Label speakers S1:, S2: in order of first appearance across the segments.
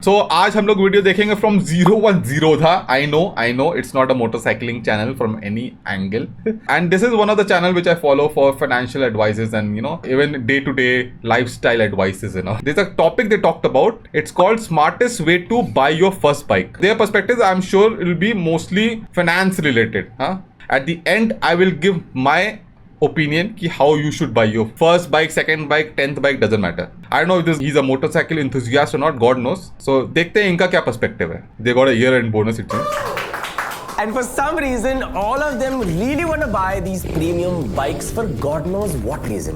S1: So आज हम लोग वीडियो देखेंगे from 01 Zerodha. I know it's not a motorcycling channel from any angle, and this is one of the channel which I follow for financial advices and even day-to-day lifestyle advices. There's a topic they talked about. It's called smartest way to buy your first bike. Their perspective, I'm sure it will be mostly finance related. At the end, I will give my opinion ki how you should buy your first bike, second bike, 10th bike, doesn't matter. I don't know if he's a motorcycle enthusiast or not, God knows. So देखते हैं इनका क्या perspective है. They got a year-end bonus it seems.
S2: And for some reason, all of them really want to buy these premium bikes for God knows what reason.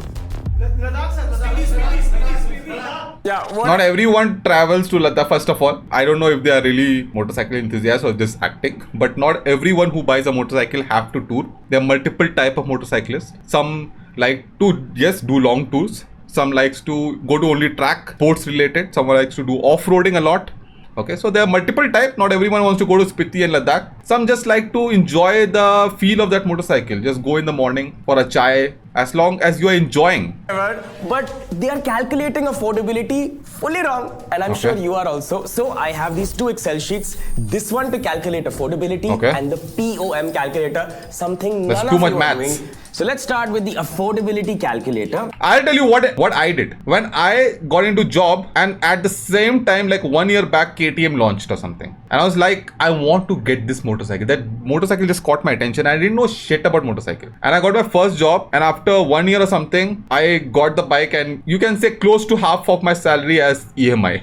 S2: Yeah,
S1: Not everyone travels to Ladakh, first of all. I don't know if they are really motorcycle enthusiasts or just acting. But not everyone who buys a motorcycle have to tour. There are multiple type of motorcyclists. Some like to just do long tours. Some likes to go to only track, sports related. Some likes to do off-roading a lot. Okay, so there are multiple types. Not everyone wants to go to Spiti and Ladakh. Some just like to enjoy the feel of that motorcycle. Just go in the morning for a chai, as long as you are enjoying.
S2: But they are calculating affordability fully wrong, and I'm sure you are also. So I have these two Excel sheets. This one to calculate affordability, and the POM calculator, something
S1: that's
S2: none
S1: too
S2: of
S1: much
S2: you
S1: maths.
S2: are doing. So let's start with the affordability calculator.
S1: I'll tell you what I did. When I got into job, and at the same time, like 1 year back, KTM launched or something. And I was like, I want to get this motorcycle. That motorcycle just caught my attention. I didn't know shit about motorcycle. And I got my first job, and after 1 year or something, I got the bike, and you can say close to half of my salary as EMI.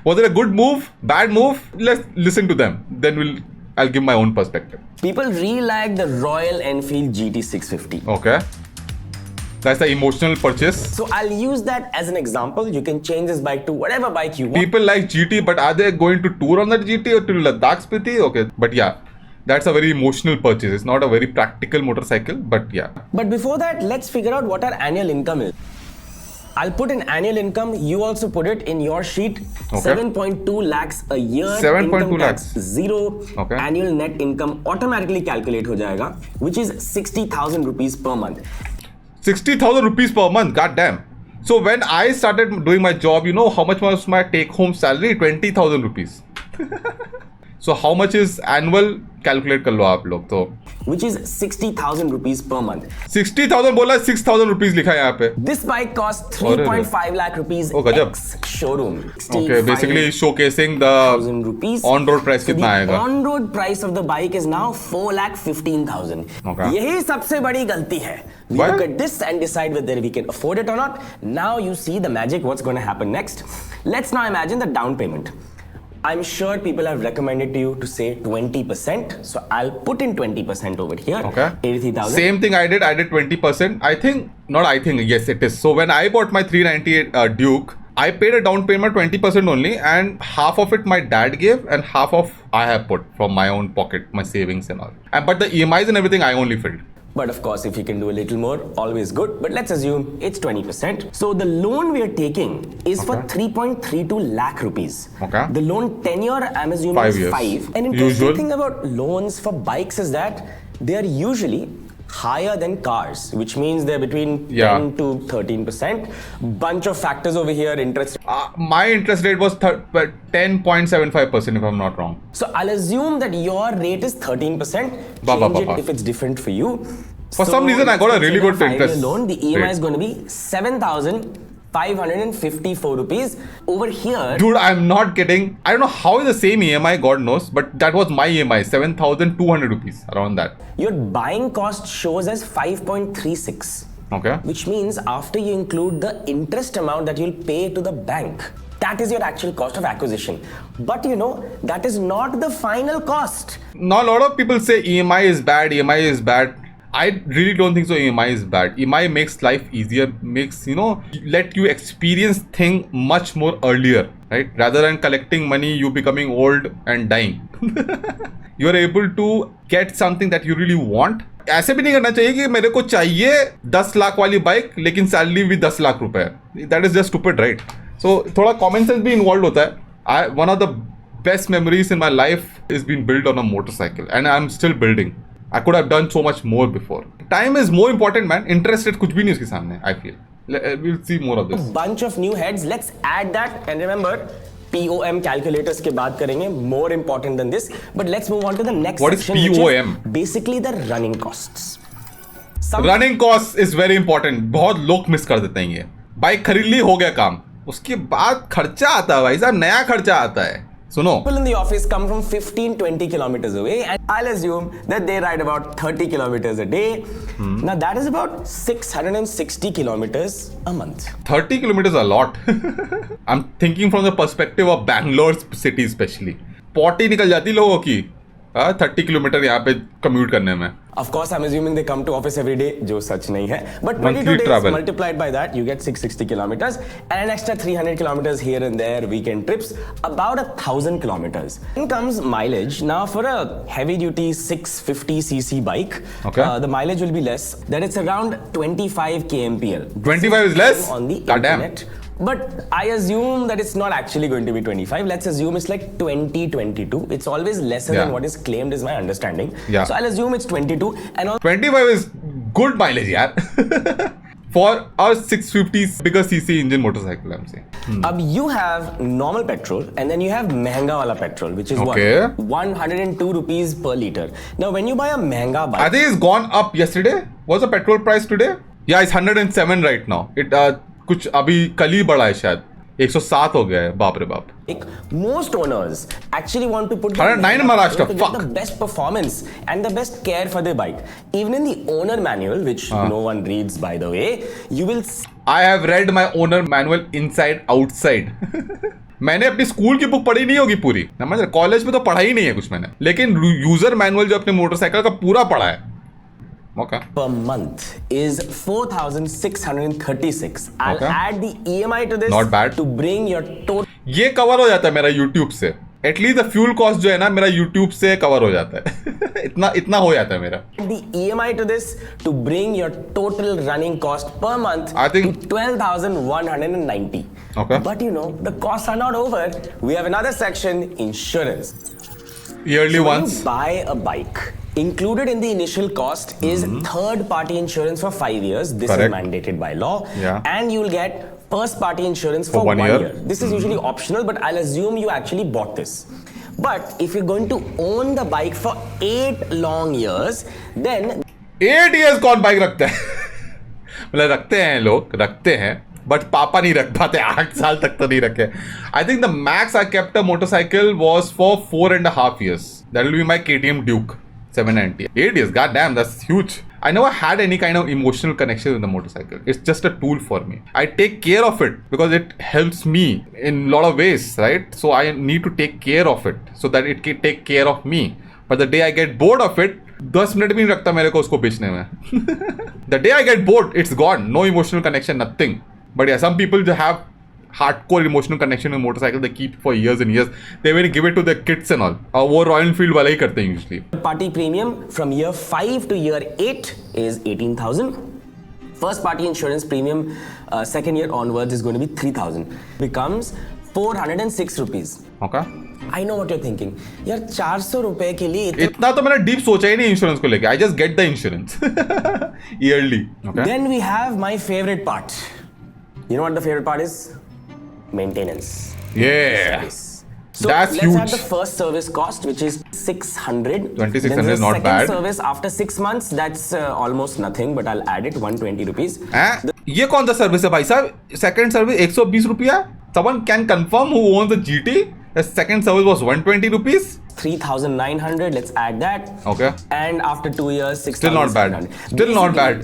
S1: Was it a good move? Bad move? Let's listen to them. Then I'll give my own perspective.
S2: People really like the Royal Enfield GT650.
S1: Okay. That's the emotional purchase.
S2: So I'll use that as an example. You can change this bike to whatever bike you want.
S1: People like GT, but are they going to tour on that GT or to Ladakh Spiti? Okay. But yeah, that's a very emotional purchase. It's not a very practical motorcycle, but yeah.
S2: But before that, let's figure out what our annual income is. I'll put an annual income. You also put it in your sheet. 7.2 lakhs a year.
S1: 7.2 lakhs.
S2: Zero. Annual net income automatically calculate ho jayega, which is 60,000 rupees per month.
S1: 60,000 rupees per month. God damn. So when I started doing my job, you know how much was my take-home salary? 20,000 rupees. So how much is annual? Calculate कर लो आप लोग तो.
S2: Which is 60,000 rupees per month.
S1: 60,000 बोला, 6,000 rupees लिखा है यहाँ पे.
S2: This bike costs 3.5 lakh rupees ex showroom.
S1: Okay, basically showcasing the on-road price कितना आएगा.
S2: On-road price of the bike is now 4,15,000.
S1: Okay.
S2: यही सबसे बड़ी गलती है. We look at this and decide whether we can afford it or not. Now you see the magic. What's going to happen next? Let's now imagine the down payment. I'm sure people have recommended to you to say 20%. So I'll put in 20% over here.
S1: Okay.
S2: 83,000.
S1: Same thing I did. I did 20%. Yes, it is. So when I bought my 398 Duke, I paid a down payment 20% only, and half of it my dad gave, and half of I have put from my own pocket, my savings and all. But the EMIs and everything I only filled.
S2: But of course, if you can do a little more, always good. But let's assume it's 20%. So the loan we are taking is for 3.32 lakh rupees.
S1: Okay.
S2: The loan tenure, I'm assuming,
S1: 5
S2: is
S1: years.
S2: 5. And interesting thing about loans for bikes is that they are usually higher than cars, which means they're between 10 to 13%. Bunch of factors over here. Interest.
S1: My interest rate was 10.75% if I'm not wrong.
S2: So I'll assume that your rate is 13%. Change it if it's different for you.
S1: For some reason, I got a really good interest
S2: loan. The EMI is going to be 7,554 rupees over here.
S1: Dude, I'm not kidding. I don't know how is the same EMI, God knows, but that was my EMI, 7,200 rupees, around that.
S2: Your buying cost shows as 5.36.
S1: Okay.
S2: Which means after you include the interest amount that you'll pay to the bank, that is your actual cost of acquisition. But that is not the final cost.
S1: Now, a lot of people say EMI is bad, EMI is bad. I really don't think so. EMI is bad. EMI makes life easier, makes, let you experience thing much more earlier, right? Rather than collecting money, you becoming old and dying. You are able to get something that you really want. ऐसे भी नहीं करना चाहिए कि मेरे को चाहिए 10 लाख वाली बाइक लेकिन सैलरी भी 10 लाख रुपए है. That is just stupid, right? So थोड़ा common sense भी involved होता है. One of the best memories in my life is being built on a motorcycle, and I'm still building. I could have done so much more before. Time is more important, man. Interest rate कुछ भी नहीं उसके सामने, I feel. We'll see more of this.
S2: A bunch of new heads. Let's add that. And remember, POM calculators के बात करेंगे, more important than this. But let's move on to the next
S1: What is
S2: section, which
S1: POM?
S2: is basically the running costs.
S1: Running cost is very important. बहुत लोग miss कर देते हैं ये. Bike खरीद ली, हो गया काम, उसके बाद खर्चा आता है भाई साहब, नया खर्चा आता है. सुनो,
S2: People in the office come from 15-20 kilometers away, and I'll assume that they ride about 30 kilometers a day. Now that is about 660 kilometers a month.
S1: 30 kilometers a lot. I'm thinking from the perspective of Bangalore city especially. Potty निकल जाती लोगों की 30 kilometre यहाँ पे commute करने में.
S2: Of course, I'm assuming they come to office every day, जो सच नहीं है. But 22 days
S1: travel.
S2: multiplied by that, you get 660 kilometers and an extra 300 kilometers here and there, weekend trips, about 1,000 kilometers. Then comes mileage. Now, for a heavy-duty 650cc bike,
S1: okay,
S2: the mileage will be less. That it's around 25 kmpl.
S1: 25 is less?
S2: On the
S1: God
S2: internet. Damn. But I assume that it's not actually going to be 25. Let's assume it's like 20, 22. It's always lesser than what is claimed, is my understanding.
S1: Yeah.
S2: So I'll assume it's 22. And
S1: 25 is good mileage, yaar. For a 650 bigger cc engine motorcycle, I'm saying.
S2: You have normal petrol, and then you have mehenga wala petrol, which is
S1: okay,
S2: 102 rupees per liter. Now, when you buy a mehenga bike,
S1: I think it's gone up yesterday. What's the petrol price today? Yeah, it's 107 right now. It कुछ अभी कल ही बढ़ा है शायद. 107 हो गया है. बाप रे बाप.
S2: Most owners actually want to put
S1: 109 Maharashtra.
S2: to get the best performance and the best care for their bike. Even in the owner manual, which no one reads by the way, you will.
S1: I have read my owner manual inside outside. मैंने अपनी school की book पढ़ी नहीं होगी पूरी, समझ, college में तो पढ़ा ही नहीं है कुछ मैंने, लेकिन यूजर मैनुअल जो अपने मोटरसाइकिल का पूरा पढ़ा है. Okay.
S2: Per month is 4,636. I'll add the EMI to this.
S1: Not bad.
S2: To bring your total.
S1: ये कवर हो जाता है मेरा YouTube से. एटलीस्ट द फ्यूल कॉस्ट जो है ना मेरा YouTube से कवर हो जाता है. इतना हो जाता है मेरा.
S2: The EMI to this to bring your total running cost per month
S1: I think
S2: to 12,190.
S1: Okay.
S2: But you know the costs are not over. We have another section, insurance.
S1: Yearly
S2: So
S1: once.
S2: when you buy a bike, included in the initial cost is third-party insurance for 5 years. This
S1: Correct.
S2: is mandated by law.
S1: Yeah.
S2: And you'll get first-party insurance for 1 year. This is usually optional, but I'll assume you actually bought this. But if you're going to own the bike for 8 long years, then
S1: 8 years कौन bike रखता है? मतलब रखते हैं लोग, रखते हैं, but पापा नहीं रख पाते. 8 साल तक तो नहीं रखे. I think the max I kept a motorcycle was for 4.5 years. That will be my KTM Duke 790. 8 years, god damn, that's huge. I never had any kind of emotional connection with the motorcycle. It's just a tool for me. I take care of it because it helps me in a lot of ways, right? So I need to take care of it so that it can take care of me. But the day I get bored of it, 10 minute भी नहीं रखता मेरे को उसको बेचने में. The day I get bored, it's gone. No emotional connection, nothing. But yeah, some people just have hardcore emotional connection with motorcycle. They keep for years and years. They even give it to their kids and all. वो Royal Enfield वाले ही करते हैं usually.
S2: party premium from year 5 to year 8 is 18,000. First party insurance premium second year onwards is going to be 3,000. Becomes 406 rupees.
S1: Okay.
S2: I know what you're thinking. यार 400 रुपए के लिए
S1: इतना तो मैंने डीप सोचा ही नहीं इंश्योरेंस को लेके. I just get the insurance yearly. Okay.
S2: Then we have my favorite part. You know what the favorite part is? Maintenance.
S1: Yeah.
S2: Service. So
S1: That's
S2: let's
S1: huge.
S2: have the first service cost, which is 600.
S1: 2,600 is not
S2: second
S1: bad.
S2: Service after 6 months, that's almost nothing, but I'll add it 120 rupees.
S1: ये कौन सा service है भाई साहब? Second service 120 रुपया. Someone can confirm who owns the GT? The second service was 120 rupees.
S2: 3,900. Let's add that.
S1: Okay.
S2: And after 2 years, 6,700.
S1: Still not bad. Still not bad.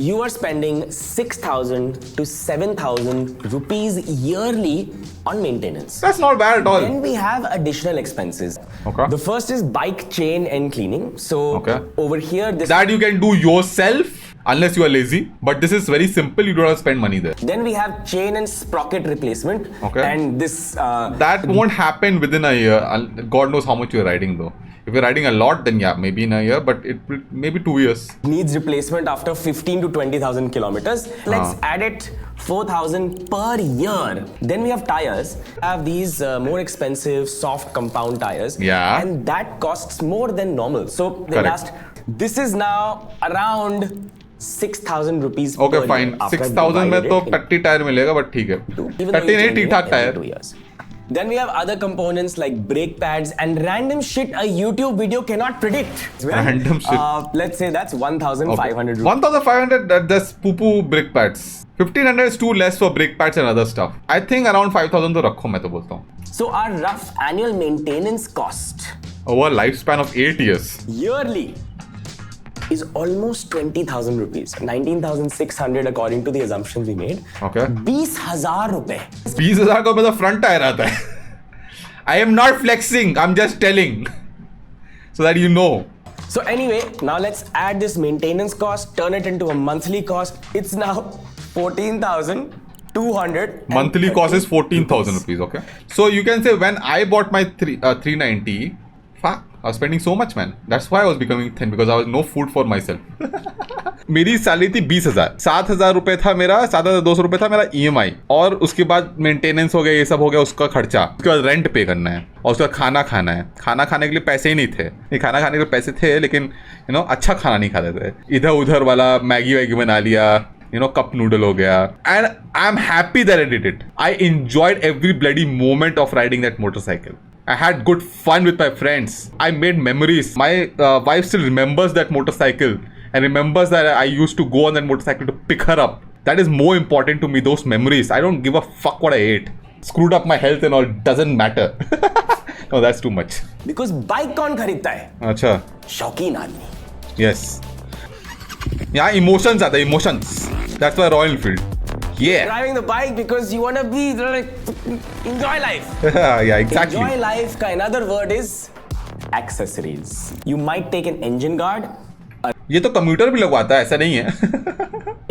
S2: You are spending 6,000 to 7,000 rupees yearly on maintenance.
S1: That's not bad at all.
S2: Then we have additional expenses.
S1: Okay.
S2: The first is bike chain and cleaning. So over here, this
S1: that you can do yourself unless you are lazy. But this is very simple. You don't have to spend money there.
S2: Then we have chain and sprocket replacement.
S1: Okay.
S2: And this
S1: that won't happen within a year. God knows how much you're riding though. If you're riding a lot, then yeah, maybe in a year, but it will maybe 2 years.
S2: Needs replacement after 15 to 20,000 kilometers. Let's add it 4,000 per year. Then we have tires. We have these more expensive soft compound tires.
S1: Yeah.
S2: And that costs more than normal. So they last. This is now around 6,000 rupees.
S1: Okay, fine. 6,000 में तो 30 tyre मिलेगा, but ठीक है. 30 नहीं, ठीक ठाक tyre.
S2: Then we have other components like brake pads and random shit a YouTube video cannot predict.
S1: Random shit.
S2: Let's say that's 1,500 rupees.
S1: 1,500, that's poo-poo brake pads. 1,500 is too less for brake pads and other stuff. I think around 5,000 to rakho, main to bolta hu.
S2: So our rough annual maintenance cost
S1: Over a lifespan of 8 years.
S2: yearly is almost 20,000 rupees. 19,600 according to the assumptions we made.
S1: Okay.
S2: 20,000 रुपए.
S1: 20,000 का मेरा front tire आता है. I am not flexing. I'm just telling. So that you know.
S2: So anyway, now let's add this maintenance cost, turn it into a monthly cost. It's now 14,200.
S1: Monthly cost is 14,000 rupees. Okay. So you can say when I bought my 390, fuck, I was spending so much, man. That's why I was becoming thin, because I was no food for myself. मेरी salary थी 20,000. 7,000 रुपए था मेरा, 7,200 रुपए था मेरा EMI, और उसके बाद मेंटेनेंस हो गया, ये सब हो गया, उसका खर्चा, उसके बाद रेंट पे करना है, और उसके बाद खाना खाना है. खाना खाने के लिए पैसे ही नहीं थे. ये खाना खाने के लिए पैसे थे, लेकिन अच्छा खाना नहीं खाते थे. इधर उधर वाला मैगी वैगी बना लिया, cup noodle हो गया. And I'm happy that I did it. I enjoyed every bloody moment of riding that motorcycle. I had good fun with my friends. I made memories. My wife still remembers that motorcycle and remembers that I used to go on that motorcycle to pick her up. That is more important to me, those memories. I don't give a fuck what I ate. Screwed up my health and all, doesn't matter. No, that's too much.
S2: Because bike कौन खरीदता है?
S1: अच्छा.
S2: शौकीन आदमी.
S1: Yes. यहाँ emotions आता है, emotions. That's why Royal Enfield. Yeah.
S2: Driving the bike because you want to be enjoy life.
S1: Yeah, exactly.
S2: Enjoy life का another word is accessories. You might take an engine guard,
S1: ये तो computer भी लगवाता है, ऐसा नहीं है.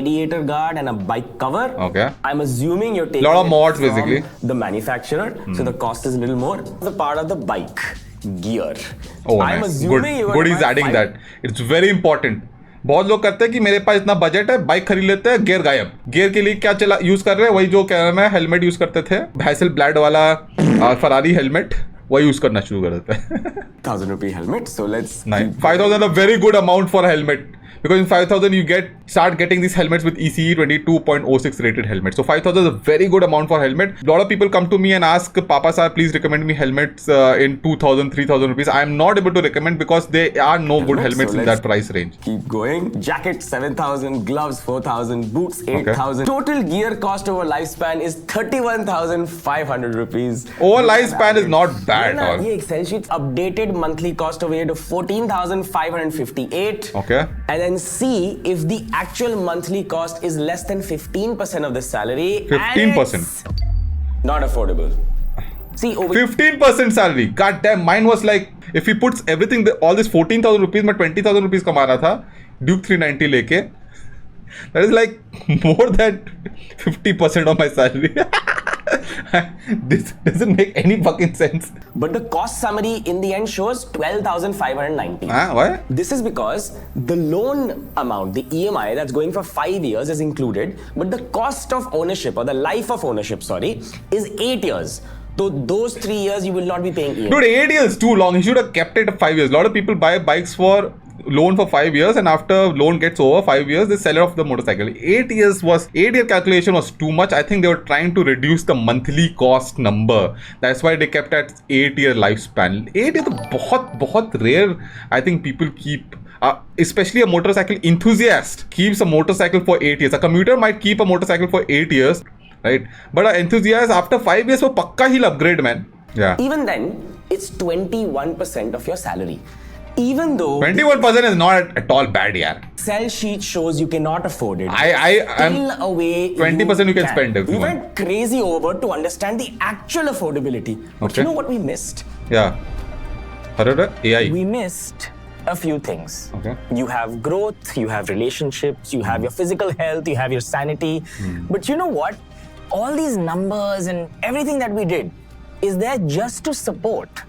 S2: radiator guard and a bike cover.
S1: Okay.
S2: I'm assuming you're taking
S1: lot of
S2: it
S1: mods
S2: from
S1: basically.
S2: The manufacturer, so the cost is a little more. The part of the bike gear.
S1: Oh,
S2: I'm
S1: nice.
S2: assuming you're
S1: Good
S2: gonna
S1: is
S2: buy
S1: adding
S2: 5.
S1: that. It's very important. बहुत लोग करते हैं कि मेरे पास इतना budget है, bike खरीद लेते हैं, गियर गायब. गियर के लिए क्या चला यूज कर रहे हैं, वही जो क्या नाम है, हेलमेट यूज करते थे, हैसल ब्लैड वाला फरारी हेलमेट, वही यूज करना शुरू कर देते हैं.
S2: 1,000 rupee helmet. So let's
S1: 5,000 a very good amount for a helmet. Because in 5,000 you start getting these helmets with ECE 22.06 rated helmets. So 5,000 is a very good amount for helmet. A lot of people come to me and ask, Papa sir, please recommend me helmets in 2,000, 3,000 rupees. I am not able to recommend because there are no good helmets in that price range.
S2: Keep going. Jacket 7,000, gloves 4,000, boots 8,000. Total gear cost over lifespan is 31,500 rupees.
S1: Over lifespan is not bad at all.
S2: This Excel sheet's updated monthly cost over here to 14,558.
S1: Okay.
S2: And then see if the actual monthly cost is less than 15% of the salary.
S1: 15%.
S2: Not affordable. See, over
S1: 15% salary. God damn, mine was like, if he puts everything, all this 14,000 rupees, मैं 20,000 rupees कमा रहा था, Duke 390 लेके. That is like more than 50% of my salary. This doesn't make any fucking sense.
S2: But the cost summary in the end shows 12,590.
S1: Why?
S2: This is because the loan amount, the EMI that's going for 5 years is included, but the cost of ownership or the life of ownership, is 8 years. So those 3 years you will not be paying EMI.
S1: Dude, 8 years too long. He should have kept it 5 years. A lot of people buy bikes for loan for 5 years, and after loan gets over 5 years, they sell it off the motorcycle. 8 year calculation was too much. I think they were trying to reduce the monthly cost number. That's why they kept at 8 year lifespan. 8 years बहुत rare. I think people keep. Especially a motorcycle enthusiast keeps a motorcycle for 8 years. A commuter might keep a motorcycle for 8 years, right? But an enthusiast after 5 years, वो पक्का he'll upgrade, man. Yeah.
S2: Even then, it's 21% of your salary. Even though
S1: 21% is not at all bad, yeah.
S2: Excel sheet shows you cannot afford it.
S1: I'm
S2: a way
S1: 20% you can spend if
S2: we
S1: you want.
S2: went crazy over to understand the actual affordability. But
S1: Okay.
S2: you know what we missed?
S1: Yeah. AI.
S2: We missed a few things.
S1: Okay.
S2: You have growth, you have relationships, you have your physical health, you have your sanity. But you know what? All these numbers and everything that we did is there just to support.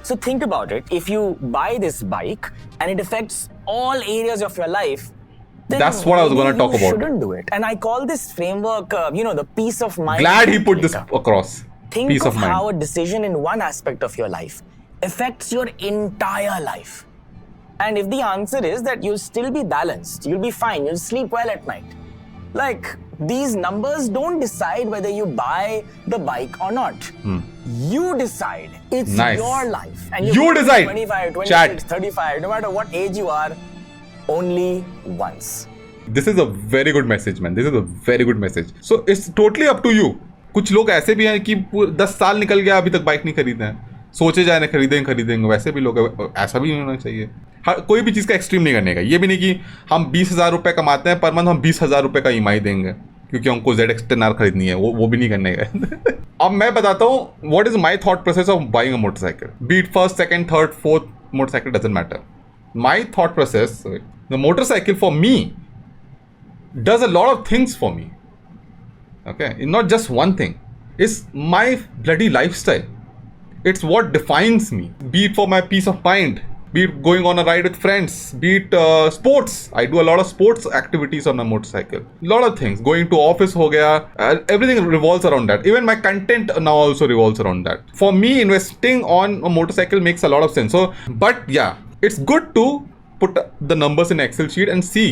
S2: So think about it. If you buy this bike and it affects all areas of your life, then
S1: That's what I was going to talk
S2: you
S1: about.
S2: shouldn't do it. And I call this framework, the peace of mind.
S1: Glad he put this across.
S2: Think
S1: Peace
S2: of
S1: of mind.
S2: how a decision in one aspect of your life affects your entire life. And if the answer is that you'll still be balanced, you'll be fine, you'll sleep well at night. Like, these numbers don't decide whether you buy the bike or not. You decide. It's
S1: Nice.
S2: your life. And
S1: You decide.
S2: 25, 26,
S1: Chat.
S2: 35, no matter what age you are, only once.
S1: This is a very good message, man. This is a very good message. So it's totally up to you. कुछ लोग ऐसे भी हैं कि 10 साल निकल गया अभी तक बाइक नहीं खरीदे हैं, सोचे जाए ना खरीदेंगे, वैसे भी लोग, ऐसा भी नहीं होना चाहिए। कोई भी चीज़ का एक्सट्रीम नहीं करने का। ये भी नहीं कि हम 20,000 रुपये कमाते हैं पर मंथ, हम 20,000 रुपये का EMI देंगे क्योंकि हमको ZX10R खरीदनी है, वो भी नहीं करने का। अब मैं बताता हूँ what is my thought process of buying a motorcycle, be it first, second, third, fourth motorcycle, doesn't matter. My thought process, the motorcycle for me does a lot of things for me. Okay, not just one thing. It's my bloody lifestyle. It's what defines me. Be it for my peace of mind, be it going on a ride with friends, be it sports. I do a lot of sports activities on a motorcycle. Lot of things. Going to office ho gaya. Everything revolves around that. Even my content now also revolves around that. For me, investing on a motorcycle makes a lot of sense. So, but yeah, it's good to put the numbers in Excel sheet and see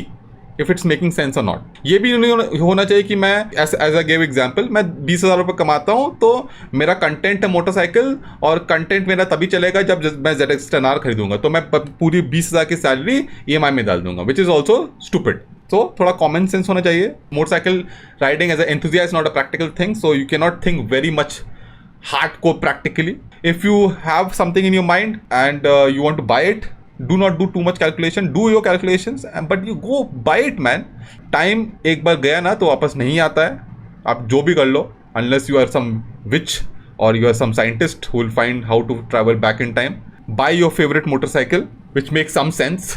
S1: if it's making sense or not. ये भी नहीं होना चाहिए कि मैं as I gave example, मैं 20,000 रुपये कमाता हूँ तो मेरा कंटेंट है मोटरसाइकिल, और कंटेंट मेरा तभी चलेगा जब मैं ZX10R खरीदूंगा, तो मैं पूरी 20,000 की सैलरी EMI में डाल दूंगा, विच इज ऑल्सो स्टूपिड। तो थोड़ा कॉमन सेंस होना चाहिए। Motorcycle riding as a enthusiast not a practical thing, so you can not think very much hardcore practically. If you have something in your mind and you want to buy it, do not do too much calculation. Do your calculations, but you go buy it, man. Time एक बार गया ना तो वापस नहीं आता है, आप जो भी कर लो, unless you are some witch or you are some scientist who will find how to travel back in time. Buy your favorite motorcycle, which makes some sense.